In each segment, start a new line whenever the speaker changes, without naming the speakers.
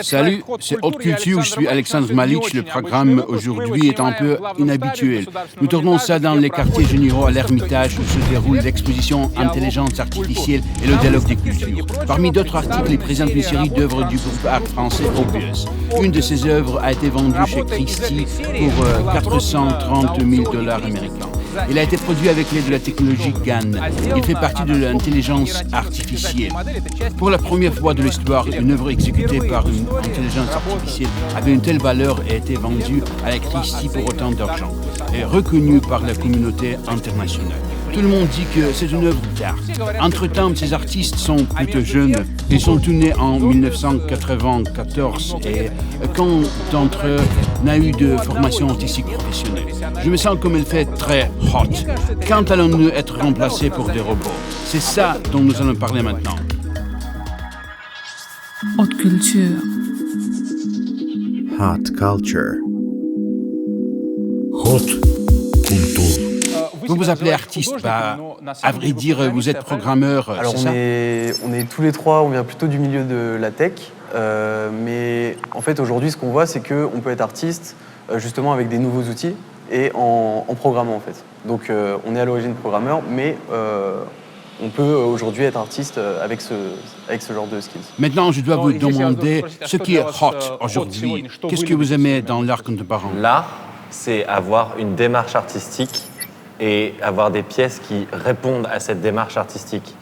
Salut, c'est Haute Culture, je suis Alexandre Malic. Le programme aujourd'hui est un peu inhabituel. Nous tournons ça dans les quartiers généraux à l'Ermitage où se déroule l'exposition Intelligence artificielle et le dialogue des cultures. Parmi d'autres articles, il présente une série d'œuvres du groupe art français Obvious. Une de ces œuvres a été vendue chez Christie pour 430 000 $ américains. Il a été produit avec l'aide de la technologie GAN. Il fait partie de l'intelligence artificielle. Pour la première fois de l'histoire, une œuvre exécutée par une intelligence artificielle avait une telle valeur et était vendue à la Christie pour autant d'argent, et reconnue par la communauté internationale. Tout le monde dit que c'est une œuvre d'art. Entre-temps, ces artistes sont plutôt jeunes. Ils sont tous nés en 1994 et qu'un d'entre eux n'a eu de formation artistique professionnelle. Je me sens comme elle fait très hot. Quand allons-nous être remplacés pour des robots? C'est ça dont nous allons parler maintenant.
Haute culture.
Hot culture.
Haute culture.
Vous vous appelez artiste, à vrai dire, vous êtes programmeur,
Alors
c'est ça?
on est tous les trois, on vient plutôt du milieu de la tech, mais en fait aujourd'hui ce qu'on voit c'est qu'on peut être artiste justement avec des nouveaux outils et en programmant en fait. Donc on est à l'origine programmeur, mais on peut aujourd'hui être artiste avec ce genre de skills.
Maintenant, je dois vous demander ce qui est hot aujourd'hui. Qu'est-ce que vous aimez dans l'art contemporain?
L'art, c'est avoir une démarche artistique et avoir des pièces qui répondent à cette démarche artistique.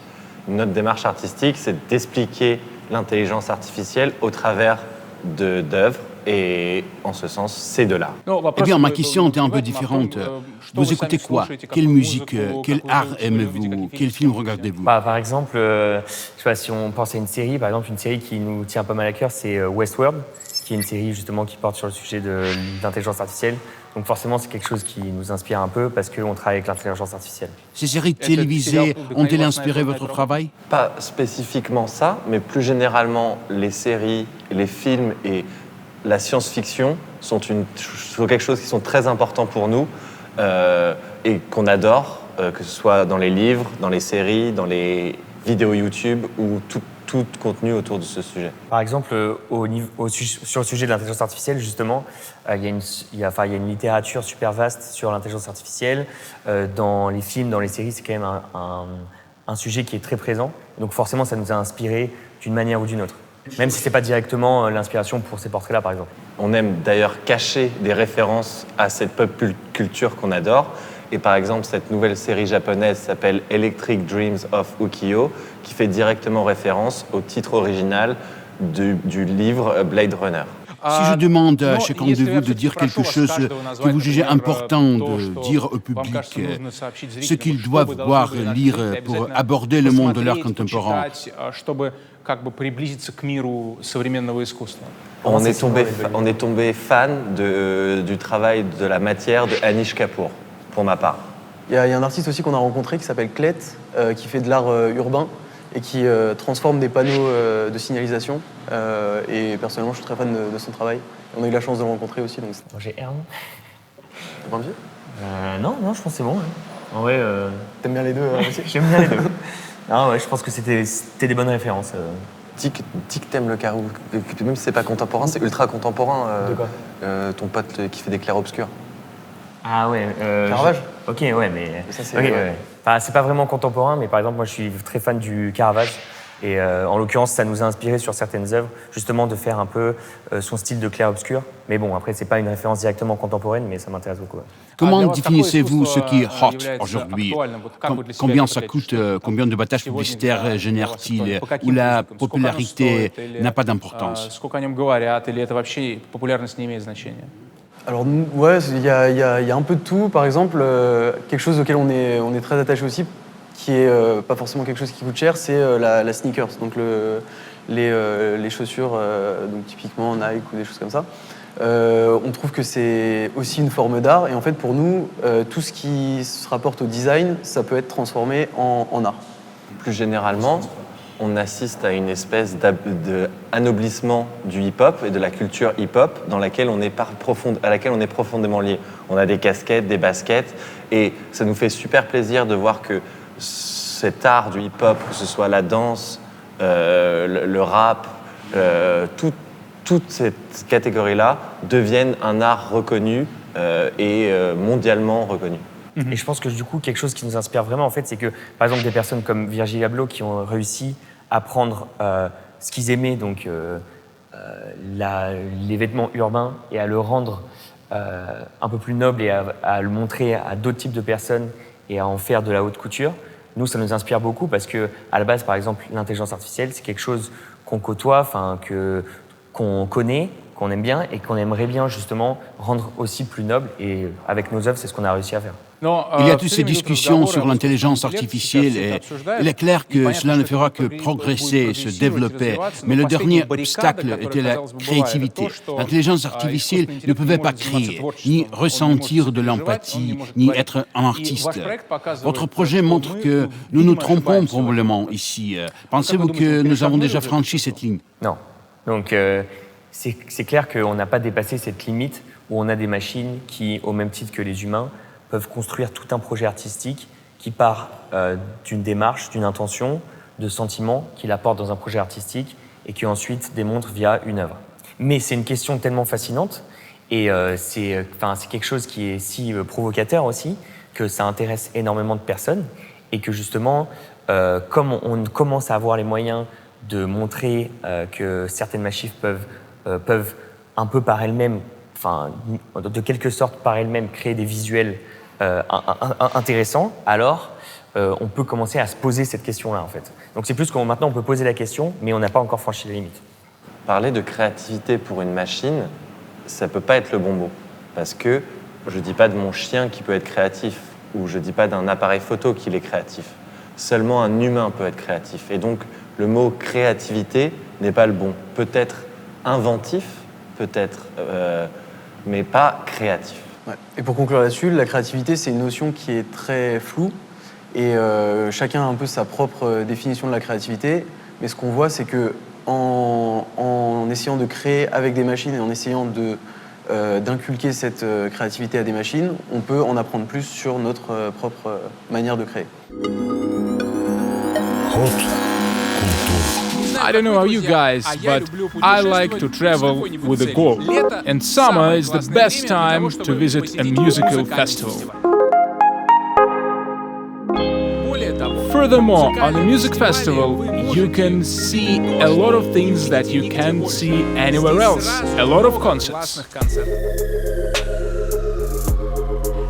Notre démarche artistique, c'est d'expliquer l'intelligence artificielle au travers d'œuvres, et en ce sens, c'est de l'art.
Eh bien, ma question était un peu différente. Vous écoutez quoi? Quelle musique? Quel art aimez-vous? Quel film regardez-vous?
Par exemple, je sais pas, si on pense à une série, par exemple, une série qui nous tient pas mal à cœur, c'est Westworld, qui est une série justement qui porte sur le sujet de l'intelligence artificielle. Donc forcément, c'est quelque chose qui nous inspire un peu parce qu'on travaille avec l'intelligence artificielle.
Ces séries télévisées ont-elles inspiré votre travail?
Pas spécifiquement ça, mais plus généralement, les séries, les films et la science-fiction sont quelque chose qui sont très importants pour nous et qu'on adore, que ce soit dans les livres, dans les séries, dans les vidéos YouTube ou tout contenu autour de ce sujet.
Par exemple, sur le sujet de l'intelligence artificielle, justement, il y a une littérature super vaste sur l'intelligence artificielle. Dans les films, dans les séries, c'est quand même un sujet qui est très présent. Donc forcément, ça nous a inspirés d'une manière ou d'une autre. Même si ce n'est pas directement l'inspiration pour ces portraits-là, par exemple.
On aime d'ailleurs cacher des références à cette pop culture qu'on adore. Et par exemple, cette nouvelle série japonaise s'appelle Electric Dreams of Ukiyo, qui fait directement référence au titre original du livre Blade Runner.
Si je demande à chacun de vous de dire quelque chose que vous jugez important de dire au public, ce qu'ils doivent voir, lire pour aborder le monde de l'art contemporain.
On est tombé fan du travail de la matière de Anish Kapoor, pour ma part.
Il y a un artiste aussi qu'on a rencontré qui s'appelle Clet, qui fait de l'art urbain et qui transforme des panneaux de signalisation. Et personnellement, je suis très fan de son travail. On a eu la chance de le rencontrer aussi. Donc...
J'ai Ern.
T'as pas envie?
Non, je pense que c'est bon. Ouais. En vrai,
t'aimes bien les deux aussi?
J'aime bien les deux. Non, ouais, je pense que c'était des bonnes références.
Tic, t'aimes le carreau. Même si c'est pas contemporain, c'est ultra contemporain.
De quoi?
Ton pote qui fait des clairs-obscurs.
Ah ouais.
Caravage?
Ok, ouais, mais.
Ça, c'est
okay, ouais. Enfin, c'est pas vraiment contemporain, mais par exemple, moi, je suis très fan du Caravage. Et en l'occurrence, ça nous a inspiré sur certaines œuvres, justement, de faire un peu son style de clair-obscur. Mais bon, après, c'est pas une référence directement contemporaine, mais ça m'intéresse beaucoup. Ouais.
Comment définissez-vous ce qui est hot aujourd'hui? Combien ça coûte? Combien de battages publicitaires génère-t-il? Où la popularité n'a pas d'importance?
Alors, ouais, il y a un peu de tout. Par exemple, quelque chose auquel on est très attaché aussi, qui est pas forcément quelque chose qui coûte cher, c'est la sneakers, donc les chaussures, donc typiquement Nike ou des choses comme ça. On trouve que c'est aussi une forme d'art, et en fait pour nous, tout ce qui se rapporte au design, ça peut être transformé en art.
Plus généralement, on assiste à une espèce d'anoblissement du hip-hop et de la culture hip-hop à laquelle on est profondément lié. On a des casquettes, des baskets, et ça nous fait super plaisir de voir que cet art du hip-hop, que ce soit la danse, le rap, toute cette catégorie-là devienne un art reconnu et mondialement reconnu.
Et je pense que du coup, quelque chose qui nous inspire vraiment, en fait, c'est que, par exemple, des personnes comme Virgil Abloh qui ont réussi à prendre ce qu'ils aimaient, donc les vêtements urbains, et à le rendre un peu plus noble et à le montrer à d'autres types de personnes et à en faire de la haute couture. Nous, ça nous inspire beaucoup parce que, à la base, par exemple, l'intelligence artificielle, c'est quelque chose qu'on côtoie, qu'on connaît, qu'on aime bien et qu'on aimerait bien justement rendre aussi plus noble. Et avec nos œuvres, c'est ce qu'on a réussi à faire.
Il y a toutes ces discussions sur l'intelligence artificielle et il est clair que cela ne fera que progresser et se développer. Mais le dernier obstacle était la créativité. L'intelligence artificielle ne pouvait pas créer, ni ressentir de l'empathie, ni être un artiste. Votre projet montre que nous nous trompons probablement ici. Pensez-vous que nous avons déjà franchi cette ligne?
Non. Donc, c'est clair qu'on n'a pas dépassé cette limite où on a des machines qui, au même titre que les humains, peuvent construire tout un projet artistique qui part d'une démarche, d'une intention, de sentiments qu'il apporte dans un projet artistique et qui ensuite démontre via une œuvre. Mais c'est une question tellement fascinante et c'est quelque chose qui est si provocateur aussi que ça intéresse énormément de personnes et que justement, comme on commence à avoir les moyens de montrer que certaines machines peuvent un peu par elles-mêmes, de quelque sorte par elles-mêmes, créer des visuels intéressants, alors on peut commencer à se poser cette question-là, en fait. Donc c'est plus que maintenant on peut poser la question, mais on n'a pas encore franchi la limite.
Parler de créativité pour une machine, ça peut pas être le bon mot. Parce que je dis pas de mon chien qui peut être créatif, ou je dis pas d'un appareil photo qu'il est créatif. Seulement un humain peut être créatif. Et donc le mot créativité n'est pas le bon. Peut-être inventif, peut-être, mais pas créatif.
Ouais. Et pour conclure là-dessus, la créativité, c'est une notion qui est très floue et chacun a un peu sa propre définition de la créativité. Mais ce qu'on voit, c'est que en essayant de créer avec des machines et en essayant d'inculquer cette créativité à des machines, on peut en apprendre plus sur notre propre manière de créer.
I don't know how you guys, but I like to travel with a goal. And summer is the best time to visit a musical festival. Furthermore, on a music festival, you can see a lot of things that you can't see anywhere else. A lot of concerts.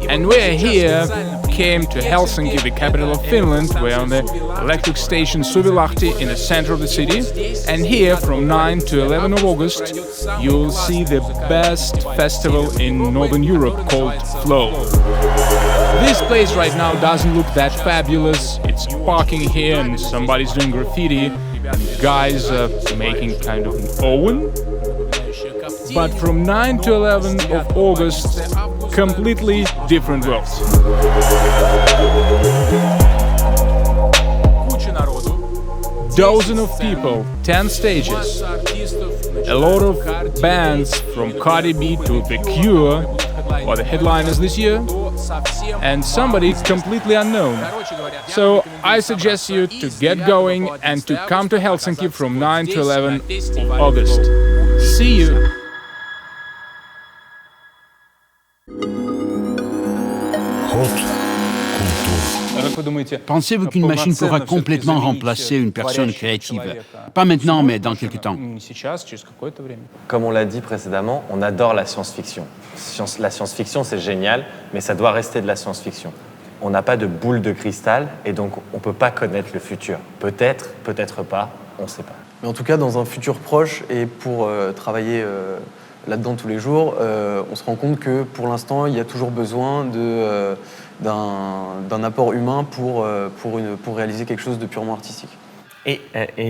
And we're here, came to Helsinki, the capital of Finland. We're on the electric station Suvilahti in the center of the city. And here, from 9 to 11 of August, you'll see the best festival in Northern Europe called Flow. This place right now doesn't look that fabulous. It's parking here and somebody's doing graffiti. And guys are making kind of an oven. But from 9 to 11 of August, completely different worlds. Dozens of people, 10 stages, a lot of bands from Cardi B to The Cure are the headliners this year, and somebody completely unknown. So I suggest you to get going and to come to Helsinki from 9 to 11 of August. See you!
Pensez-vous qu'une machine pourra complètement remplacer une personne créative? Pas maintenant, mais dans quelques temps.
Comme on l'a dit précédemment, on adore la science-fiction. La science-fiction, c'est génial, mais ça doit rester de la science-fiction. On n'a pas de boule de cristal et donc on ne peut pas connaître le futur. Peut-être, peut-être pas, on ne sait pas.
Mais en tout cas, dans un futur proche et pour travailler là-dedans tous les jours, on se rend compte que pour l'instant, il y a toujours besoin d'un apport humain pour réaliser quelque chose de purement artistique.
Et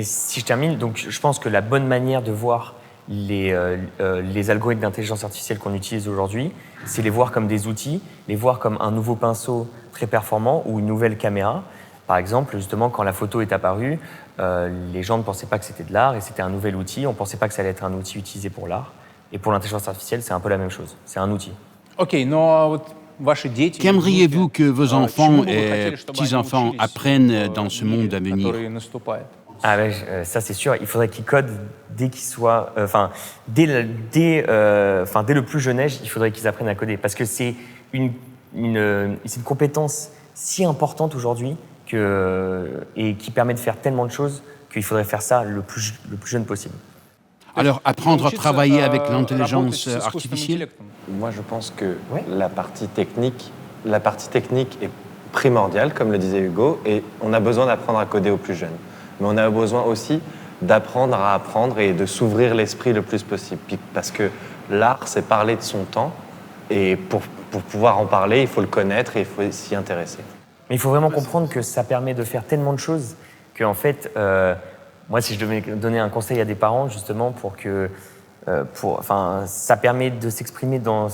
si je termine, donc je pense que la bonne manière de voir les algorithmes d'intelligence artificielle qu'on utilise aujourd'hui, c'est les voir comme des outils, les voir comme un nouveau pinceau très performant ou une nouvelle caméra. Par exemple, justement, quand la photo est apparue, les gens ne pensaient pas que c'était de l'art et c'était un nouvel outil. On ne pensait pas que ça allait être un outil utilisé pour l'art. Et pour l'intelligence artificielle, c'est un peu la même chose. C'est un outil.
Qu'aimeriez-vous que vos enfants et petits-enfants apprennent dans ce monde à venir?
Ah ouais, ça c'est sûr. Il faudrait qu'ils codent dès qu'ils soient, dès le plus jeune âge, il faudrait qu'ils apprennent à coder parce que c'est une compétence si importante aujourd'hui et qui permet de faire tellement de choses qu'il faudrait faire ça le plus jeune possible.
Alors, apprendre à travailler avec l'intelligence artificielle?
Moi, je pense que la partie technique est primordiale, comme le disait Hugo, et on a besoin d'apprendre à coder aux plus jeunes. Mais on a besoin aussi d'apprendre à apprendre et de s'ouvrir l'esprit le plus possible. Parce que l'art, c'est parler de son temps, et pour pouvoir en parler, il faut le connaître et il faut s'y intéresser.
Mais il faut vraiment comprendre que ça permet de faire tellement de choses qu'en fait, moi, si je devais donner un conseil à des parents, justement, ça permet de s'exprimer dans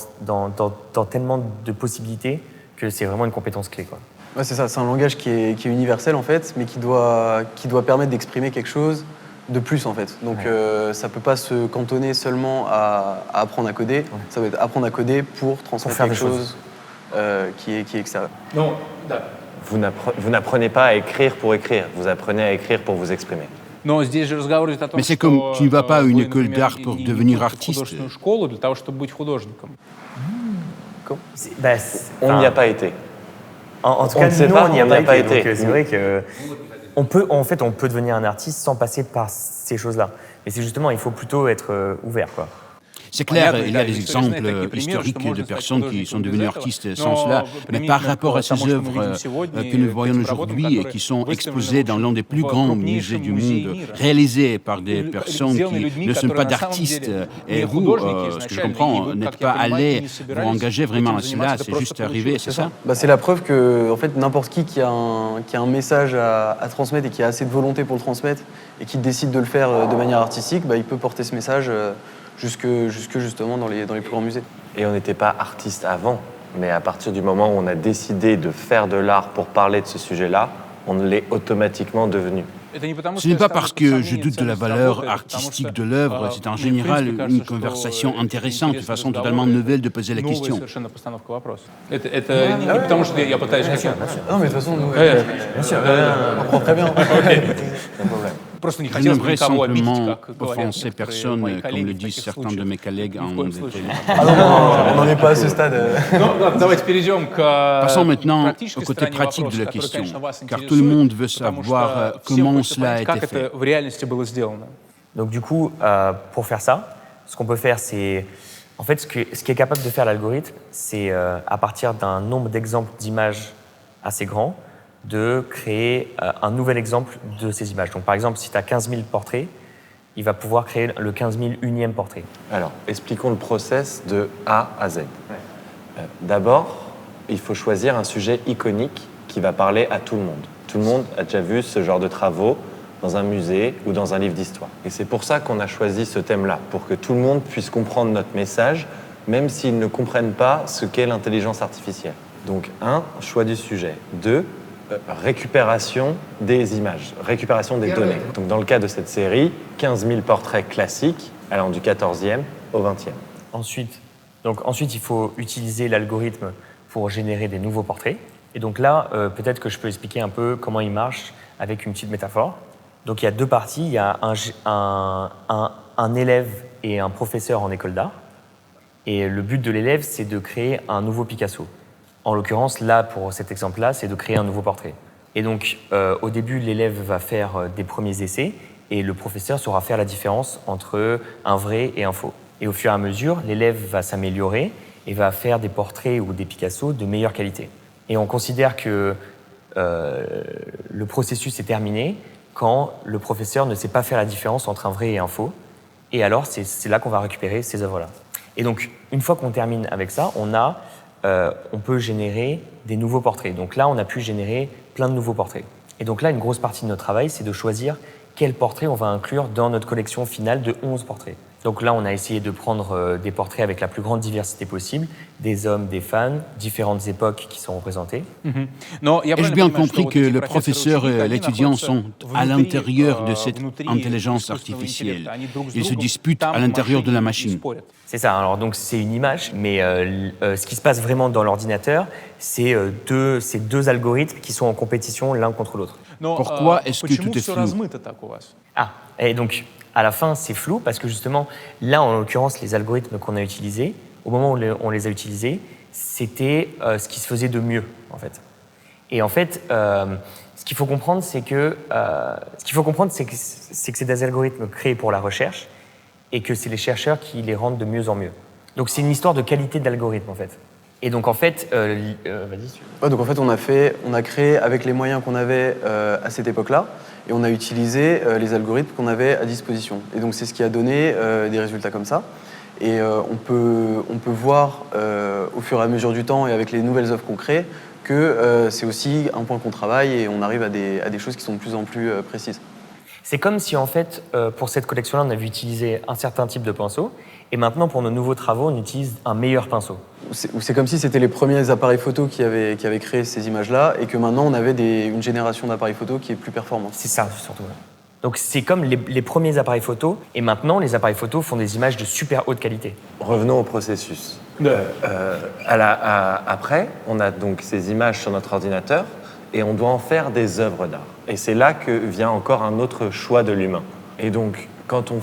tellement de possibilités que c'est vraiment une compétence clé, quoi.
Ouais, c'est ça, c'est un langage qui est universel en fait, mais qui doit permettre d'exprimer quelque chose de plus en fait. Donc ça peut pas se cantonner seulement à apprendre à coder, ça va être apprendre à coder pour transmettre quelque chose qui est extérieur.
Non,
Vous n'apprenez pas à écrire pour écrire, vous apprenez à écrire pour vous exprimer.
Mais c'est comme tu ne vas pas à une école d'art pour devenir artiste.
On n'y a pas été.
En tout cas, nous, on n'y a pas été. Donc, c'est vrai que on peut devenir un artiste sans passer par ces choses-là. Et c'est justement, il faut plutôt être ouvert, quoi.
C'est clair, il y a des exemples historiques de personnes qui sont devenues artistes sans cela, mais par rapport à ces œuvres que nous voyons aujourd'hui et qui sont exposées dans l'un des plus grands musées du monde, réalisées par des personnes qui ne sont pas d'artistes, et vous, ce que je comprends, n'êtes pas allés vous engager vraiment à cela, c'est juste arrivé, c'est ça?
C'est la preuve que en fait, n'importe qui a un message à transmettre et qui a assez de volonté pour le transmettre et qui décide de le faire de manière artistique, il peut porter ce message jusque justement dans les plus grands musées.
Et on n'était pas artiste avant, mais à partir du moment où on a décidé de faire de l'art pour parler de ce sujet-là, on l'est automatiquement devenu.
Ce n'est pas parce que je doute de la valeur artistique de l'œuvre, c'est en général une conversation intéressante, une façon totalement nouvelle de poser la question.
Non, mais de toute façon, nous, bien sûr, on comprend très bien.
Je n'aimerais simplement offenser personne, comme le disent certains de mes collègues en télé.
On n'en est pas à ce stade.
Passons maintenant au côté pratique de la question, car tout le monde veut savoir comment cela a été fait.
Donc du coup, pour faire ça, ce qu'on peut faire, c'est... En fait, ce qui est capable de faire l'algorithme, c'est à partir d'un nombre d'exemples d'images assez grand, de créer un nouvel exemple de ces images. Donc par exemple, si tu as 15 000 portraits, il va pouvoir créer le 15 001e portrait.
Alors, expliquons le process de A à Z. D'abord, il faut choisir un sujet iconique qui va parler à tout le monde. Tout le monde a déjà vu ce genre de travaux dans un musée ou dans un livre d'histoire. Et c'est pour ça qu'on a choisi ce thème-là, pour que tout le monde puisse comprendre notre message, même s'ils ne comprennent pas ce qu'est l'intelligence artificielle. Donc 1, choix du sujet. 2, récupération des images, récupération des données. Donc dans le cas de cette série, 15 000 portraits classiques, allant du 14e au 20e.
Ensuite, il faut utiliser l'algorithme pour générer des nouveaux portraits. Et donc là, peut-être que je peux expliquer un peu comment il marche avec une petite métaphore. Donc il y a deux parties. Il y a un élève et un professeur en école d'art. Et le but de l'élève, c'est de créer un nouveau Picasso. En l'occurrence, là, pour cet exemple-là, c'est de créer un nouveau portrait. Et donc, au début, l'élève va faire des premiers essais et le professeur saura faire la différence entre un vrai et un faux. Et au fur et à mesure, l'élève va s'améliorer et va faire des portraits ou des Picasso de meilleure qualité. Et on considère que le processus est terminé quand le professeur ne sait pas faire la différence entre un vrai et un faux. Et alors, c'est là qu'on va récupérer ces œuvres-là. Et donc, une fois qu'on termine avec ça, on peut générer des nouveaux portraits. Donc là, on a pu générer plein de nouveaux portraits. Et donc là, une grosse partie de notre travail, c'est de choisir quel portrait on va inclure dans notre collection finale de 11 portraits. Donc là, on a essayé de prendre des portraits avec la plus grande diversité possible, des hommes, des femmes, différentes époques qui sont représentées.
Ai-je bien compris que le professeur et l'étudiant sont à l'intérieur de cette intelligence artificielle? Ils se disputent à l'intérieur de la machine.
C'est ça, alors donc c'est une image, mais ce qui se passe vraiment dans l'ordinateur, c'est deux algorithmes qui sont en compétition l'un contre l'autre.
Pourquoi est-ce que tout est flou?
Ah, et donc à la fin, c'est flou parce que justement, là, en l'occurrence, les algorithmes qu'on a utilisés, au moment où on les a utilisés, c'était ce qui se faisait de mieux, en fait. Et en fait, ce qu'il faut comprendre, c'est que c'est des algorithmes créés pour la recherche et que c'est les chercheurs qui les rendent de mieux en mieux. Donc c'est une histoire de qualité d'algorithme, en fait. Et donc en fait, vas-y.
Ouais, donc en fait, on a créé avec les moyens qu'on avait à cette époque-là, et on a utilisé les algorithmes qu'on avait à disposition. Et donc c'est ce qui a donné des résultats comme ça. Et on peut voir au fur et à mesure du temps et avec les nouvelles œuvres qu'on crée que c'est aussi un point qu'on travaille et on arrive à des choses qui sont de plus en plus précises.
C'est comme si en fait, pour cette collection-là, on avait utilisé un certain type de pinceau, et maintenant pour nos nouveaux travaux, on utilise un meilleur pinceau.
C'est comme si c'était les premiers appareils photo qui avaient créé ces images-là et que maintenant on avait une génération d'appareils photo qui est plus performante.
C'est ça surtout. Donc c'est comme les premiers appareils photo, et maintenant les appareils photo font des images de super haute qualité.
Revenons au processus. Après, on a donc ces images sur notre ordinateur et on doit en faire des œuvres d'art. Et c'est là que vient encore un autre choix de l'humain. Et donc, quand on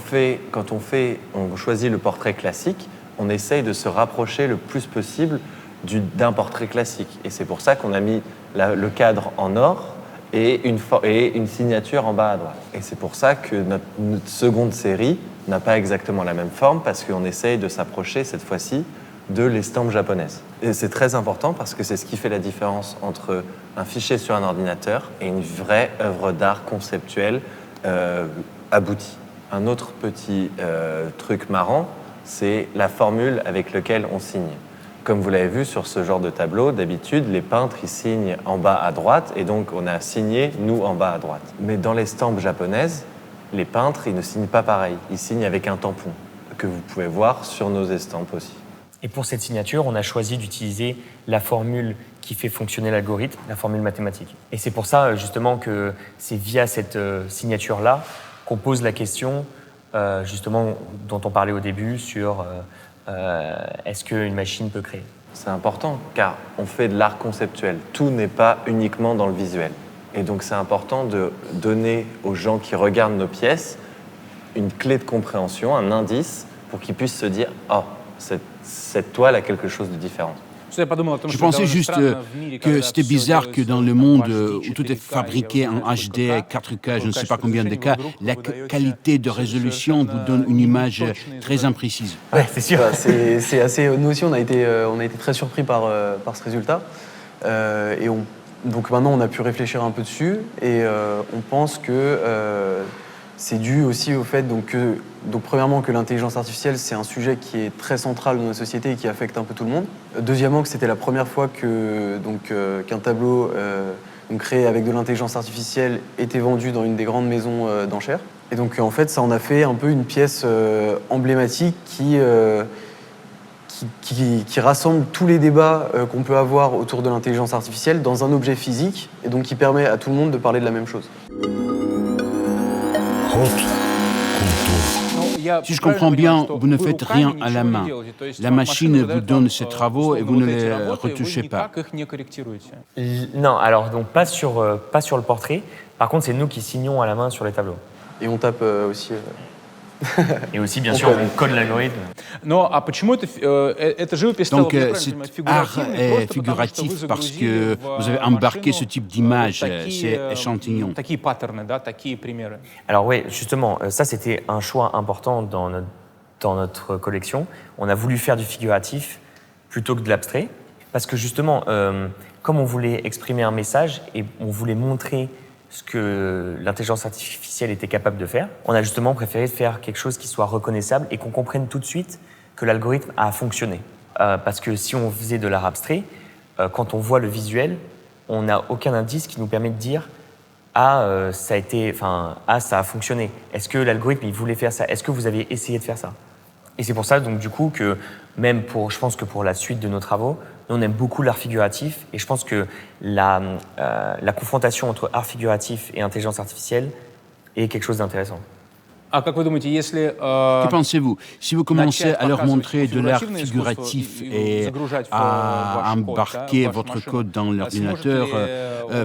choisit le portrait classique, on essaye de se rapprocher le plus possible d'un portrait classique. Et c'est pour ça qu'on a mis le cadre en or et une signature en bas à droite. Et c'est pour ça que notre seconde série n'a pas exactement la même forme, parce qu'on essaye de s'approcher cette fois-ci de l'estampe japonaise. Et c'est très important parce que c'est ce qui fait la différence entre un fichier sur un ordinateur et une vraie œuvre d'art conceptuelle aboutie. Un autre petit truc marrant, c'est la formule avec laquelle on signe. Comme vous l'avez vu sur ce genre de tableau, d'habitude, les peintres, ils signent en bas à droite, et donc on a signé, nous, en bas à droite. Mais dans l'estampe japonaise, les peintres, ils ne signent pas pareil. Ils signent avec un tampon, que vous pouvez voir sur nos estampes aussi.
Et pour cette signature, on a choisi d'utiliser la formule qui fait fonctionner l'algorithme, la formule mathématique. Et c'est pour ça, justement, que c'est via cette signature-là qu'on pose la question, justement, dont on parlait au début, sur est-ce qu'une machine peut créer ?
C'est important, car on fait de l'art conceptuel. Tout n'est pas uniquement dans le visuel. Et donc, c'est important de donner aux gens qui regardent nos pièces une clé de compréhension, un indice, pour qu'ils puissent se dire « Oh, cette toile a quelque chose de différent ».
Je pensais juste que c'était bizarre que dans le monde où tout est fabriqué en HD, 4K, je ne sais pas combien de cas, la qualité de résolution vous donne une image très imprécise.
Ouais, c'est sûr.
C'est assez. Nous aussi, on a été très surpris par ce résultat. Donc maintenant, on a pu réfléchir un peu dessus et on pense que c'est dû aussi au fait donc premièrement que l'intelligence artificielle c'est un sujet qui est très central dans notre société et qui affecte un peu tout le monde. Deuxièmement que c'était la première fois qu'un tableau créé avec de l'intelligence artificielle était vendu dans une des grandes maisons d'enchères. Et donc en fait ça en a fait un peu une pièce emblématique qui rassemble tous les débats qu'on peut avoir autour de l'intelligence artificielle dans un objet physique et donc qui permet à tout le monde de parler de la même chose.
Si je comprends bien, vous ne faites rien à la main. La machine vous donne ses travaux et vous ne les retouchez pas.
Non, alors donc pas sur le portrait. Par contre, c'est nous qui signons à la main sur les tableaux.
Et on tape aussi.
Et aussi, bien sûr, on code l'algorithme.
Donc, cet art est figuratif parce que vous avez embarqué ce type d'image, ces échantillons.
Alors oui, justement, ça c'était un choix important dans notre collection. On a voulu faire du figuratif plutôt que de l'abstrait parce que justement, comme on voulait exprimer un message et on voulait montrer ce que l'intelligence artificielle était capable de faire, on a justement préféré faire quelque chose qui soit reconnaissable et qu'on comprenne tout de suite que l'algorithme a fonctionné. Parce que si on faisait de l'art abstrait, quand on voit le visuel, on n'a aucun indice qui nous permet de dire « Ah, ça a fonctionné. Est-ce que l'algorithme il voulait faire ça? Est-ce que vous avez essayé de faire ça ?» Et c'est pour ça donc, du coup, que même je pense que pour la suite de nos travaux, nous, on aime beaucoup l'art figuratif et je pense que la confrontation entre art figuratif et intelligence artificielle est quelque chose d'intéressant.
Que pensez-vous? Si vous commencez à leur montrer de l'art figuratif et à embarquer votre code dans l'ordinateur,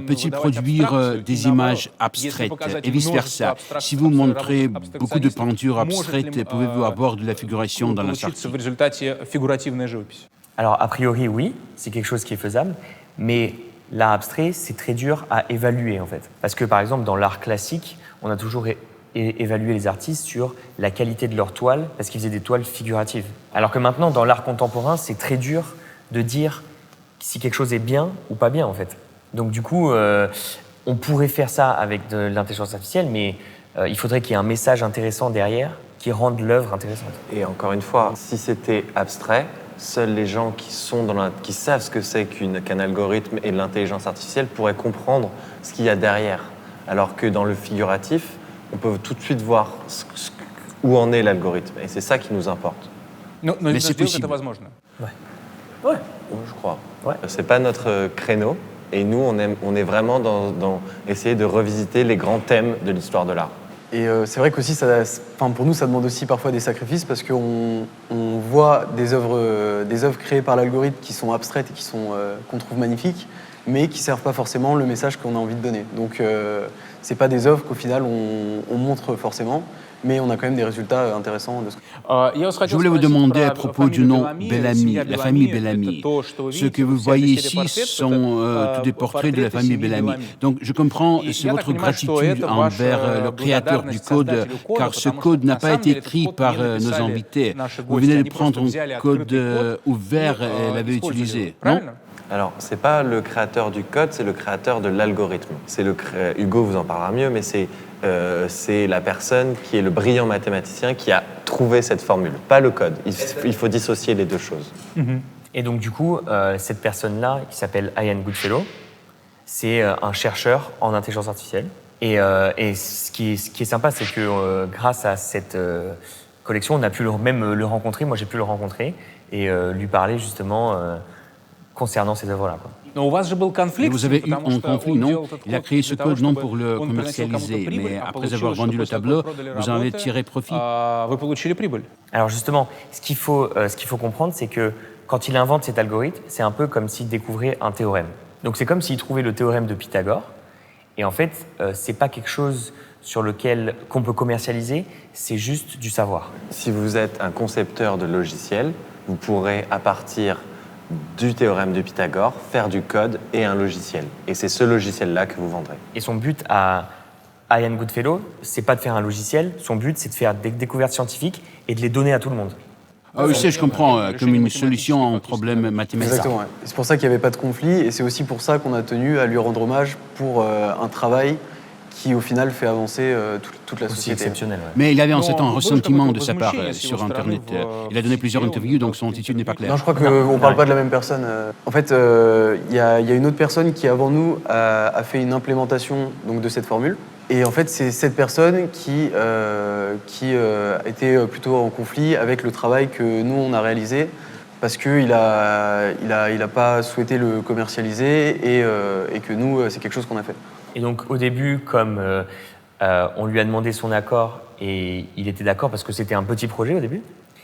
peut-il produire des images abstraites et vice-versa? Si vous montrez beaucoup de peintures abstraites, pouvez-vous avoir de la figuration dans la sortie?
Alors, a priori, oui, c'est quelque chose qui est faisable, mais l'art abstrait, c'est très dur à évaluer, en fait. Parce que, par exemple, dans l'art classique, on a toujours évalué les artistes sur la qualité de leurs toiles, parce qu'ils faisaient des toiles figuratives. Alors que maintenant, dans l'art contemporain, c'est très dur de dire si quelque chose est bien ou pas bien, en fait. Donc, du coup, on pourrait faire ça avec de l'intelligence artificielle, mais il faudrait qu'il y ait un message intéressant derrière qui rende l'œuvre intéressante.
Et encore une fois, si c'était abstrait, seuls les gens qui savent ce que c'est qu'un algorithme et l'intelligence artificielle pourraient comprendre ce qu'il y a derrière. Alors que dans le figuratif, on peut tout de suite voir où en est l'algorithme. Et c'est ça qui nous importe.
Mais c'est possible.
Ouais, je crois.
Ouais.
C'est pas notre créneau. Et nous, on est vraiment dans essayer de revisiter les grands thèmes de l'histoire de l'art.
Et c'est vrai qu'aussi, pour nous, ça demande aussi parfois des sacrifices parce qu'on voit des œuvres créées par l'algorithme qui sont abstraites et qu'on trouve magnifiques, mais qui ne servent pas forcément le message qu'on a envie de donner. Donc, c'est pas des œuvres qu'au final, on montre forcément, mais on a quand même des résultats intéressants.
Je voulais vous demander à propos du nom Bellamy, la famille Bellamy. Ce que vous voyez ici sont tous des portraits de la famille Bellamy. Donc je comprends, c'est votre gratitude envers le créateur du code, car ce code n'a pas été écrit par nos invités. Vous venez de prendre un code ouvert et l'avez utilisé, non?
Alors, c'est pas le créateur du code, c'est le créateur de l'algorithme. Hugo vous en parlera mieux, mais c'est la personne qui est le brillant mathématicien qui a trouvé cette formule, pas le code. Il faut dissocier les deux choses.
Et donc, du coup, cette personne-là, qui s'appelle Ian Goodfellow, c'est un chercheur en intelligence artificielle. Et ce qui est sympa, c'est que grâce à cette collection, on a pu même le rencontrer. Moi, j'ai pu le rencontrer et lui parler justement concernant ces œuvres-là.
Mais vous avez eu un conflit, non? Il a créé ce code non pour le commercialiser, mais après avoir vendu le tableau, vous en avez tiré profit.
Alors justement, ce qu'il faut comprendre, c'est que quand il invente cet algorithme, c'est un peu comme s'il découvrait un théorème. Donc c'est comme s'il trouvait le théorème de Pythagore. Et en fait, c'est pas quelque chose qu'on peut commercialiser, c'est juste du savoir.
Si vous êtes un concepteur de logiciel, vous pourrez, à partir du théorème de Pythagore, faire du code et un logiciel. Et c'est ce logiciel-là que vous vendrez.
Et son but à Ian Goodfellow, c'est pas de faire un logiciel, son but c'est de faire des découvertes scientifiques et de les donner à tout le monde.
Ah oui, je comprends, comme une solution à un problème mathématique.
Exactement, ouais. C'est pour ça qu'il n'y avait pas de conflit et c'est aussi pour ça qu'on a tenu à lui rendre hommage pour un travail qui, au final, fait avancer toute la
Aussi
société.
exceptionnel. Ouais.
Mais il avait en certain ressentiment de sa part sur Internet. Il a donné plusieurs interviews, donc son attitude n'est pas claire.
Non, je crois qu'on ne parle pas de la même personne. En fait, il y a une autre personne qui, avant nous, a fait une implémentation donc, de cette formule. Et en fait, c'est cette personne qui était plutôt en conflit avec le travail que nous, on a réalisé, parce qu'il n'a pas souhaité le commercialiser et que nous, c'est quelque chose qu'on a fait.
Et donc au début, comme on lui a demandé son accord, et il était d'accord parce que c'était un petit projet au début,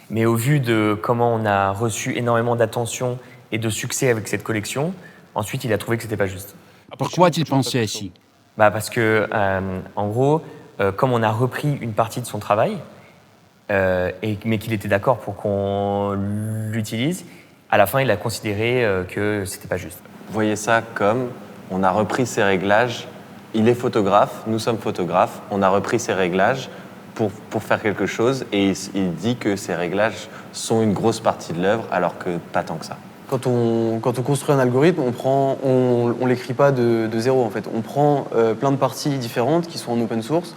mais au vu de comment on a reçu énormément d'attention et de succès avec cette collection, ensuite il a trouvé que c'était pas juste.
Pourquoi a-t-il pensé ainsi?
Parce que, en gros, comme on a repris une partie de son travail, mais qu'il était d'accord pour qu'on l'utilise, à la fin, il a considéré que c'était pas juste.
Voyez ça comme on a repris ses réglages. Il est photographe, nous sommes photographes. On a repris ses réglages pour faire quelque chose et il dit que ces réglages sont une grosse partie de l'œuvre, alors que pas tant que ça.
Quand on construit un algorithme, on l'écrit pas de zéro en fait. On prend plein de parties différentes qui sont en open source,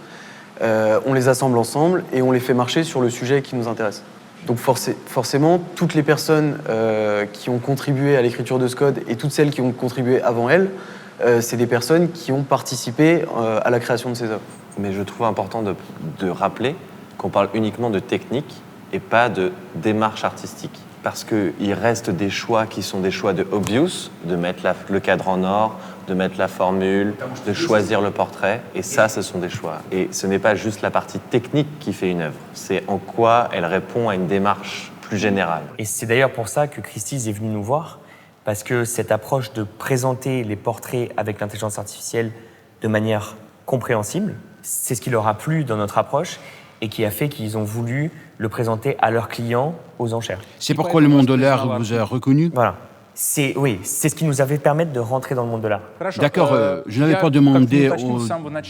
on les assemble ensemble et on les fait marcher sur le sujet qui nous intéresse. Donc forcément, toutes les personnes qui ont contribué à l'écriture de ce code et toutes celles qui ont contribué avant elles, c'est des personnes qui ont participé à la création de ces œuvres.
Mais je trouve important de rappeler qu'on parle uniquement de technique et pas de démarche artistique. parce qu'il reste des choix qui sont des choix de obvious, de mettre le cadre en or, de mettre la formule, de choisir le portrait. Et ça, ce sont des choix. Et ce n'est pas juste la partie technique qui fait une œuvre, c'est en quoi elle répond à une démarche plus générale.
Et c'est d'ailleurs pour ça que Christie's est venu nous voir, parce que cette approche de présenter les portraits avec l'intelligence artificielle de manière compréhensible, c'est ce qui leur a plu dans notre approche et qui a fait qu'ils ont voulu le présenter à leurs clients aux enchères.
C'est pourquoi le monde de l'art vous a reconnu?
Voilà. C'est ce qui nous avait permis de rentrer dans le monde de l'art.
D'accord, je n'avais pas demandé au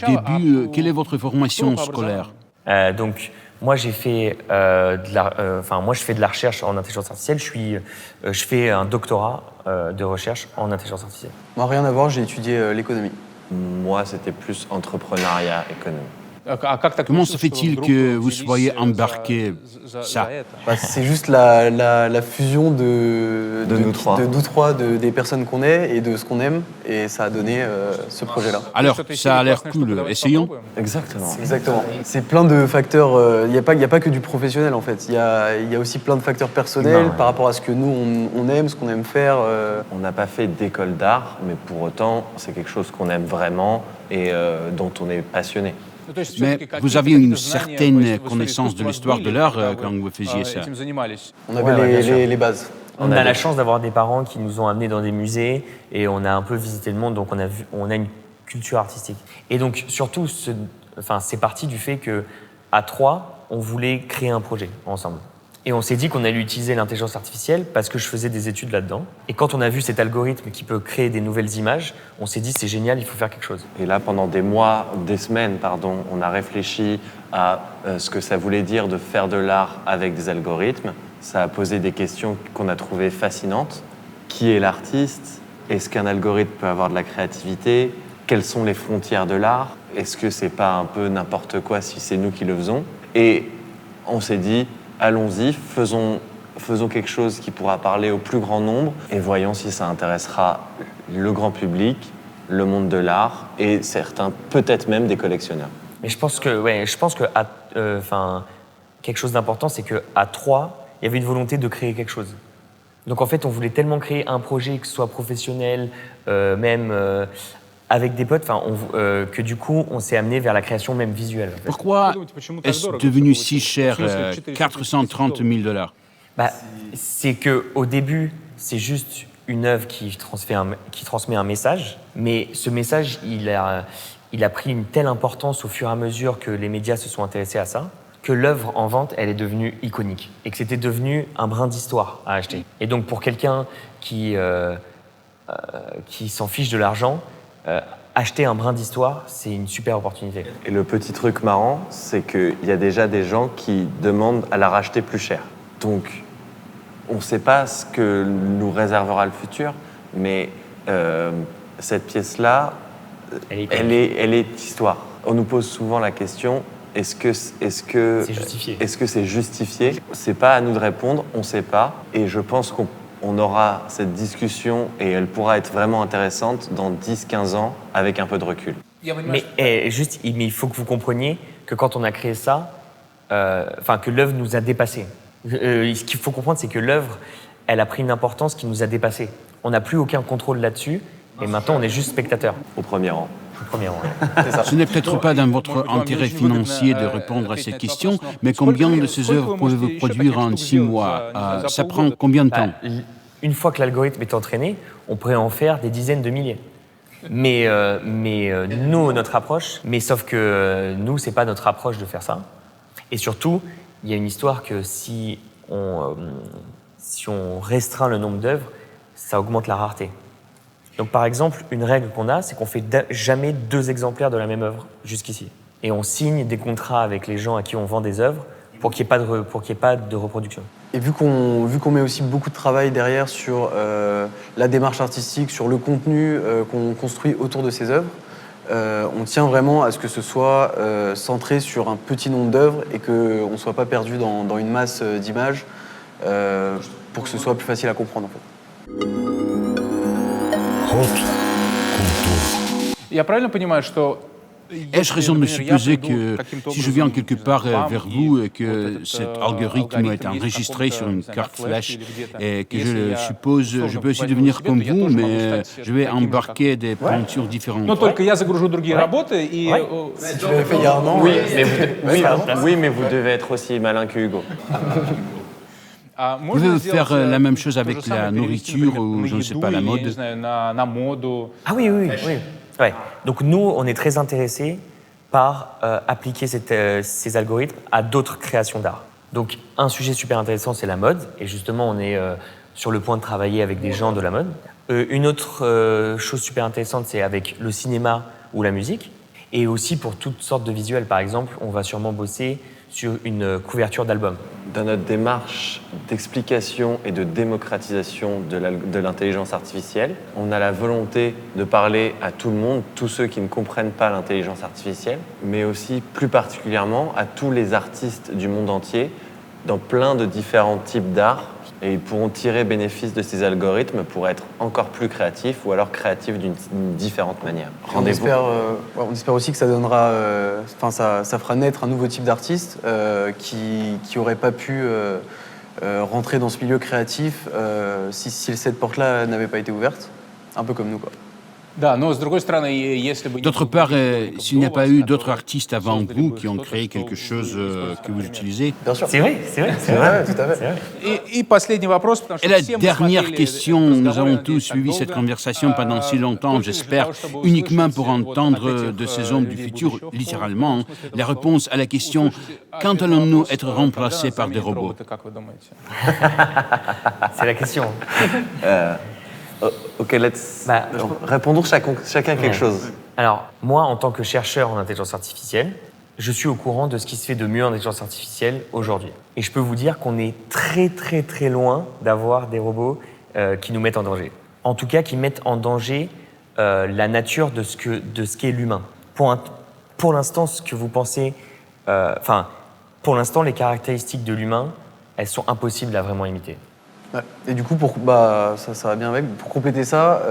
début quelle est votre formation scolaire.
Donc, moi, j'ai fait je fais de la recherche en intelligence artificielle. Je fais un doctorat de recherche en intelligence artificielle.
Moi, rien à voir, j'ai étudié l'économie.
Moi, c'était plus entrepreneuriat, économie.
Comment se fait-il que vous soyez embarqué ça?
C'est juste la fusion de nous trois, des personnes qu'on est et de ce qu'on aime, et ça a donné ce projet-là.
Alors, ça a l'air cool, essayons.
Exactement.
Exactement. C'est plein de facteurs, il n'y a pas que du professionnel en fait, il y a aussi plein de facteurs personnels par rapport à ce que nous on aime, ce qu'on aime faire.
On n'a pas fait d'école d'art, mais pour autant, c'est quelque chose qu'on aime vraiment et dont on est passionné.
Mais vous aviez une certaine connaissance de l'histoire de l'art quand vous faisiez ça.
On avait les bases.
On a la chance d'avoir des parents qui nous ont amenés dans des musées et on a un peu visité le monde, donc on a une culture artistique. Et donc surtout, c'est parti du fait qu'à trois, on voulait créer un projet ensemble. Et on s'est dit qu'on allait utiliser l'intelligence artificielle parce que je faisais des études là-dedans. Et quand on a vu cet algorithme qui peut créer des nouvelles images, on s'est dit c'est génial, il faut faire quelque chose.
Et là, pendant des semaines, on a réfléchi à ce que ça voulait dire de faire de l'art avec des algorithmes. Ça a posé des questions qu'on a trouvées fascinantes. Qui est l'artiste? Est-ce qu'un algorithme peut avoir de la créativité? Quelles sont les frontières de l'art? Est-ce que c'est pas un peu n'importe quoi si c'est nous qui le faisons? Et on s'est dit, allons-y, faisons quelque chose qui pourra parler au plus grand nombre et voyons si ça intéressera le grand public, le monde de l'art et certains, peut-être même des collectionneurs.
Mais je pense que quelque chose d'important, c'est qu'à trois, il y avait une volonté de créer quelque chose. Donc en fait, on voulait tellement créer un projet, que ce soit professionnel, avec des potes, que du coup, on s'est amené vers la création même visuelle. En fait.
Pourquoi est-ce devenu si cher, 430 000 $?
C'est qu'au début, c'est juste une œuvre qui transmet un message, mais ce message, il a pris une telle importance au fur et à mesure que les médias se sont intéressés à ça, que l'œuvre en vente, elle est devenue iconique et que c'était devenu un brin d'histoire à acheter. Et donc pour quelqu'un qui s'en fiche de l'argent, acheter un brin d'histoire, c'est une super opportunité.
Et le petit truc marrant, c'est qu'il y a déjà des gens qui demandent à la racheter plus cher. Donc, on ne sait pas ce que nous réservera le futur, mais cette pièce-là, elle est histoire. On nous pose souvent la question, est-ce que c'est justifié? C'est pas à nous de répondre, on ne sait pas. Et je pense qu'on aura cette discussion et elle pourra être vraiment intéressante dans 10-15 ans avec un peu de recul.
Mais il faut que vous compreniez que quand on a créé ça, que l'œuvre nous a dépassés. Ce qu'il faut comprendre, c'est que l'œuvre, elle a pris une importance qui nous a dépassés. On n'a plus aucun contrôle là-dessus et maintenant on est juste spectateur.
Au premier rang.
Ce n'est peut-être pas dans votre intérêt financier de répondre à cette question, mais combien de ces œuvres pouvez-vous produire en 6 mois? Ça prend combien de temps?
Une fois que l'algorithme est entraîné, on pourrait en faire des dizaines de milliers. Mais nous, notre approche, sauf que nous, c'est pas notre approche de faire ça. Et surtout, il y a une histoire que si on restreint le nombre d'œuvres, ça augmente la rareté. Donc par exemple, une règle qu'on a, c'est qu'on fait jamais 2 exemplaires de la même œuvre jusqu'ici. Et on signe des contrats avec les gens à qui on vend des œuvres pour qu'il n'y ait pas de reproduction.
Et vu qu'on met aussi beaucoup de travail derrière sur la démarche artistique, sur le contenu qu'on construit autour de ces œuvres, on tient vraiment à ce que ce soit centré sur un petit nombre d'œuvres et qu'on ne soit pas perdu dans une masse d'images pour que ce soit plus facile à comprendre en fait.
Ход культур.
Я правильно понимаю, что
Ai-je raison de supposer que si je viens quelque part vers vous et que cet algorithme est enregistré sur une carte flash et que je le suppose, je peux aussi devenir comme vous, mais je vais embarquer des peintures différentes.
Но только я загружу другие работы и...
Si tu l'avais fait il y a un an,
Oui, mais vous devez être aussi malin que Hugo.
Vous pouvez faire la même chose avec la nourriture ou, je ne sais pas, la mode.
Ah oui. Ouais. Donc nous, on est très intéressés par appliquer ces algorithmes à d'autres créations d'art. Donc un sujet super intéressant, c'est la mode. Et justement, on est sur le point de travailler avec des gens de la mode. Une autre chose super intéressante, c'est avec le cinéma ou la musique. Et aussi pour toutes sortes de visuels. Par exemple, on va sûrement bosser sur une couverture d'album.
Dans notre démarche d'explication et de démocratisation de l'intelligence artificielle, on a la volonté de parler à tout le monde, tous ceux qui ne comprennent pas l'intelligence artificielle, mais aussi plus particulièrement à tous les artistes du monde entier, dans plein de différents types d'art, et ils pourront tirer bénéfice de ces algorithmes pour être encore plus créatifs ou alors créatifs d'une différente manière.
On espère aussi que ça donnera, ça fera naître un nouveau type d'artiste qui n'aurait pas pu rentrer dans ce milieu créatif si cette porte-là n'avait pas été ouverte, un peu comme nous, quoi.
D'autre part, s'il n'y a pas eu d'autres artistes avant vous qui ont créé quelque chose que vous utilisez.
Bien sûr.
C'est vrai.
Tout à fait.
Et la dernière question, nous avons tous suivi cette conversation pendant si longtemps, j'espère, uniquement pour entendre de ces hommes du futur, littéralement, la réponse à la question « Quand allons-nous être remplacés par des robots ?»
C'est la question.
Ok, répondons chacun quelque chose.
Alors, moi, en tant que chercheur en intelligence artificielle, je suis au courant de ce qui se fait de mieux en intelligence artificielle aujourd'hui. Et je peux vous dire qu'on est très loin d'avoir des robots qui nous mettent en danger. En tout cas, qui mettent en danger la nature de ce qu'est l'humain. Pour l'instant, ce que vous pensez... pour l'instant, les caractéristiques de l'humain, elles sont impossibles à vraiment imiter.
Ouais. Et du coup, ça va bien avec. Pour compléter ça,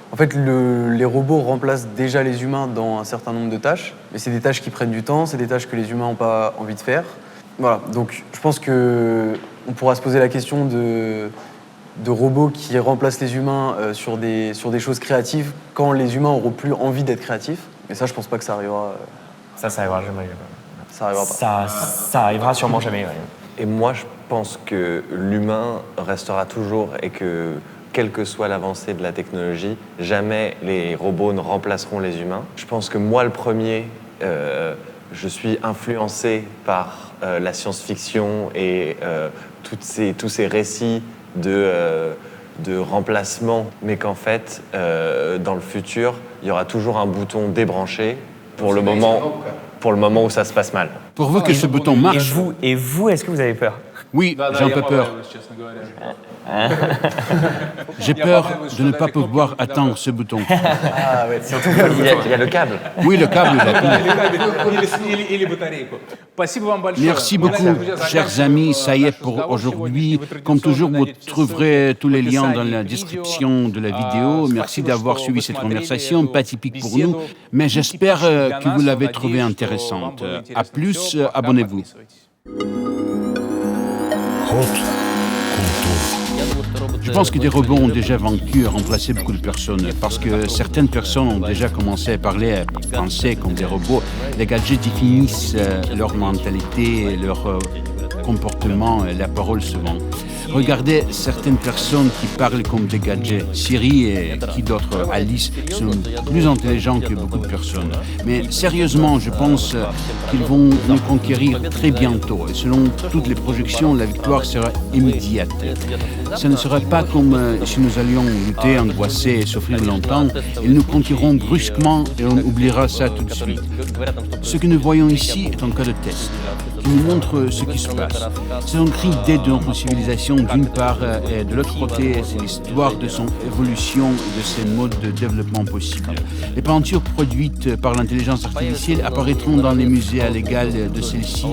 en fait, les robots remplacent déjà les humains dans un certain nombre de tâches, mais c'est des tâches qui prennent du temps, c'est des tâches que les humains n'ont pas envie de faire. Voilà. Donc, je pense qu'on pourra se poser la question de robots qui remplacent les humains sur des choses créatives quand les humains n'auront plus envie d'être créatifs. Mais ça, je pense pas que ça arrivera.
Ça arrivera jamais.
Ça arrivera pas.
Ça arrivera sûrement jamais. Ouais.
Et moi, je pense que l'humain restera toujours et que, quelle que soit l'avancée de la technologie, jamais les robots ne remplaceront les humains. Je pense que moi, le premier, je suis influencé par la science-fiction et tous ces récits de remplacement, mais qu'en fait, dans le futur, il y aura toujours un bouton débranché pour le moment où ça se passe mal.
Pour vous que ce bouton marche.
Et vous, est-ce que vous avez peur?
Oui, j'ai un peu peur. J'ai peur de ne pas pouvoir atteindre ce bouton.
Ah ouais,
Surtout il y a le câble.
Oui, le câble, la pile. Merci beaucoup, chers amis. Ça y est pour aujourd'hui. Comme toujours, vous trouverez tous les liens dans la description de la vidéo. Merci d'avoir suivi cette conversation, pas typique pour nous, mais j'espère que vous l'avez trouvée intéressante. À plus, abonnez-vous. Je pense que des robots ont déjà vaincu et remplacé beaucoup de personnes parce que certaines personnes ont déjà commencé à parler, à penser comme des robots. Les gadgets définissent leur mentalité, leur comportement, la parole souvent. Regardez certaines personnes qui parlent comme des gadgets. Siri et qui d'autres, Alice, sont plus intelligents que beaucoup de personnes. Mais sérieusement, je pense qu'ils vont nous conquérir très bientôt. Et selon toutes les projections, la victoire sera immédiate. Ce ne sera pas comme si nous allions lutter, angoisser et souffrir longtemps. Ils nous conquéreront brusquement et on oubliera ça tout de suite. Ce que nous voyons ici est un cas de test. Il nous montre ce qui se passe. C'est un cri d'aide de notre civilisation d'une part, et de l'autre côté, c'est l'histoire de son évolution et de ses modes de développement possibles. Les peintures produites par l'intelligence artificielle apparaîtront dans les musées à l'égal de celles-ci,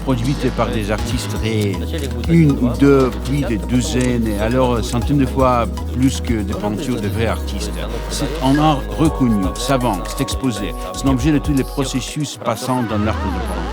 produites par des artistes réels. Une ou deux, puis des douzaines, et alors centaines de fois plus que des peintures de vrais artistes. C'est un art reconnu, savant, c'est exposé. C'est l'objet de tous les processus passant dans l'art contemporain.